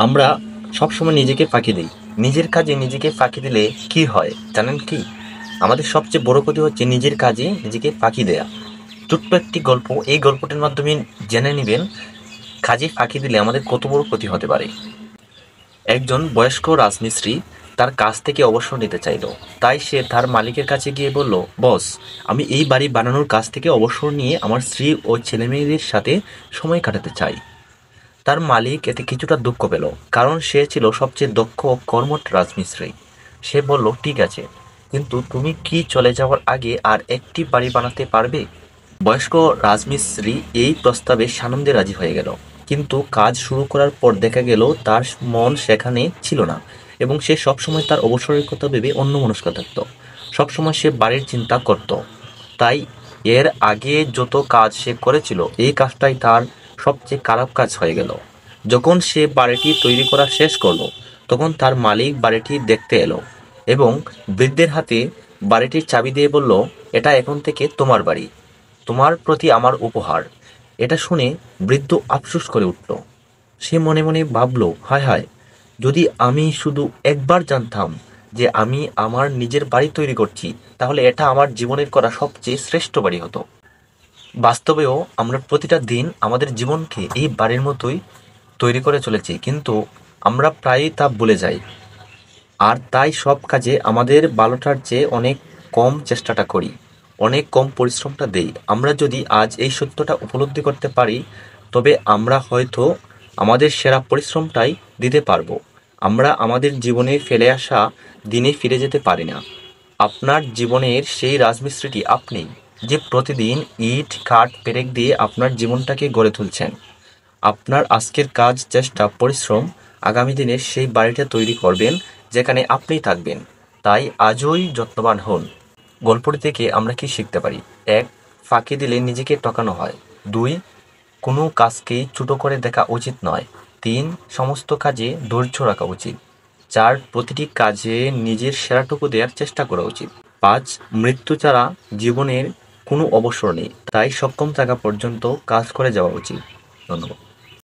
আমরা সবসময় নিজেকে ফাঁকি দিই। নিজের কাজে নিজেকে ফাঁকি দিলে কি হয় জানেন কি? আমাদের সবচেয়ে বড় ক্ষতি হচ্ছে নিজের কাজে নিজেকে ফাঁকি দেয়া। ছোট্ট একটি গল্প, এই গল্পটির মাধ্যমে জেনে নিবেন কাজে ফাঁকি দিলে আমাদের কত বড় ক্ষতি হতে পারে। একজন বয়স্ক রাজমিস্ত্রি তার কাজ থেকে অবসর নিতে চাইল। তাই সে তার মালিকের কাছে গিয়ে বলল, বস, আমি এই বাড়ি বানানোর কাজ থেকে অবসর নিয়ে আমার স্ত্রী ও ছেলেমেয়েদের সাথে সময় কাটাতে চাই। তার মালিক এতে কিছুটা দুঃখ পেল, কারণ সে ছিল সবচেয়ে দক্ষ ও কর্মঠ রাজমিস্ত্রি। সে বলল, ঠিক আছে, কিন্তু তুমি কি চলে যাওয়ার আগে আর একটি বাড়ি বানাতে পারবে? বয়স্ক রাজমিস্ত্রি এই প্রস্তাবে সানন্দে রাজি হয়ে গেল। কিন্তু কাজ শুরু করার পর দেখা গেল তার মন সেখানে ছিল না, এবং সে সবসময় তার অবসরের কথা ভেবে অন্যমনস্ক থাকত। সবসময় সে বাড়ির চিন্তা করত। তাই এর আগে যত কাজ সে করেছিল, এই কাজটাই তার সবচেয়ে খারাপ কাজ হয়ে গেল। যখন সে বাড়িটি তৈরি করা শেষ করলো, তখন তার মালিক বাড়িটি দেখতে এলো এবং বৃদ্ধের হাতে বাড়িটির চাবি দিয়ে বলল, এটা এখন থেকে তোমার বাড়ি, তোমার প্রতি আমার উপহার। এটা শুনে বৃদ্ধ আফসোস করে উঠল। সে মনে মনে ভাবল, হায় হায়, যদি আমি শুধু একবার জানতাম যে আমি আমার নিজের বাড়ি তৈরি করছি, তাহলে এটা আমার জীবনের করা সবচেয়ে শ্রেষ্ঠ বাড়ি হতো। বাস্তবেও আমরা প্রতিটা দিন আমাদের জীবনকে এই বাড়ির মতোই তৈরি করে চলেছি, কিন্তু আমরা প্রায়ই তা ভুলে যাই। আর তাই সব কাজে আমাদের ভালোটার চেয়ে অনেক কম চেষ্টাটা করি, অনেক কম পরিশ্রমটা দেই। আমরা যদি আজ এই সত্যটা উপলব্ধি করতে পারি, তবে আমরা হয়তো আমাদের সেরা পরিশ্রমটাই দিতে পারবো। আমরা আমাদের জীবনে ফেলে আসা দিনে ফিরে যেতে পারি না। আপনার জীবনের সেই রাজমিস্ত্রিটি আপনি, যে প্রতিদিন ইট কাঠ পেরেক দিয়ে আপনার জীবনটাকে গড়ে তুলছেন। আপনার আজকের কাজ, চেষ্টা, পরিশ্রম আগামী দিনের সেই বাড়িটা তৈরি করবেন যেখানে আপনিই থাকবেন। তাই আজই যত্নবান হন। গল্পটি থেকে আমরা কি শিখতে পারি? ১. ফাঁকি দিলে নিজেকে ঠকানো হয়। ২. কোনো কাজকেই ছোট করে দেখা উচিত নয়। ৩. সমস্ত কাজে ধৈর্য রাখা উচিত। ৪. প্রতিটি কাজে নিজের সেরাটুকু দেওয়ার চেষ্টা করা উচিত। ৫. মৃত্যু ছাড়া জীবনের কোনো অবসর নেই, তাই সক্ষম থাকা পর্যন্ত কাজ করে যাওয়া উচিত। ধন্যবাদ।